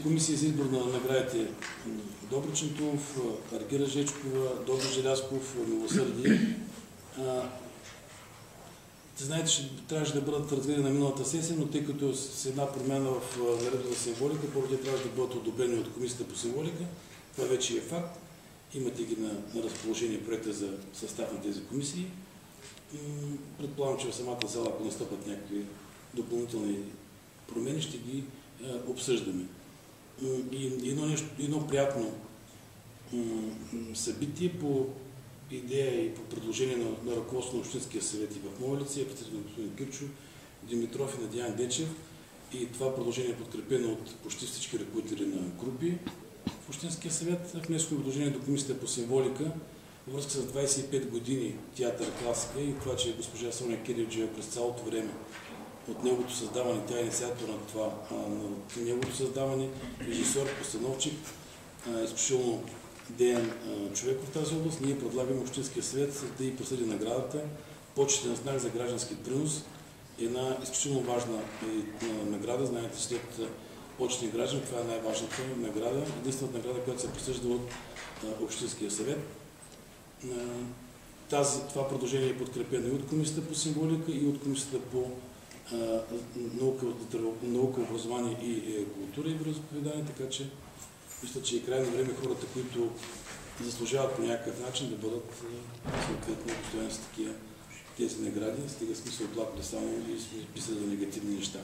Комисия за избор на наградите Добри Чентов, Аргира Жечкова, Добри Желязков, Милосърдие. Знаете, че трябваше да бъдат разгледани на миналата сесия, но тъй като с една промяна в наредбата за символика, първо те трябваше да бъдат одобрени от Комисията по символика. Това вече е факт. Имате ги на разположение проекта за състав на тези комисии. Предполагам, че в самата зала, ако настъпят някакви допълнителни промени, ще ги обсъждаме. И едно приятно събитие по идея и по предложение на ръководството на Общинския съвет и в мое лице, на господин Кирчо Димитров и на Диан Дечев. И това предложение е подкрепено от почти всички ръководители на групи в Общинския съвет. Внесохме предложение до Комисията по символика във връзка с 25 години театър класика и това, че госпожа Соня Кирилджиева през цялото време от неговото създаване, тя е инициатор на това, на неговото създаване, режисьор, постановчик, изключително деян човек в тази област. Ние предлагаме Общинския съвет да й присъди наградата, почетен знак за граждански принос. Една изключително важна награда, знаете, след почетни граждани, това е най-важната награда, единствената награда, която се присъжда от Общинския съвет. Това предложение е подкрепено и от Комисията по символика, и от Комисията по наука, образование и култура и вероизповедание, така че мисля, че е крайно време хората, които заслужават по някакъв начин да бъдат съответно постоянно с такива тези награди, стига смисъл благо да само и писат за негативни неща.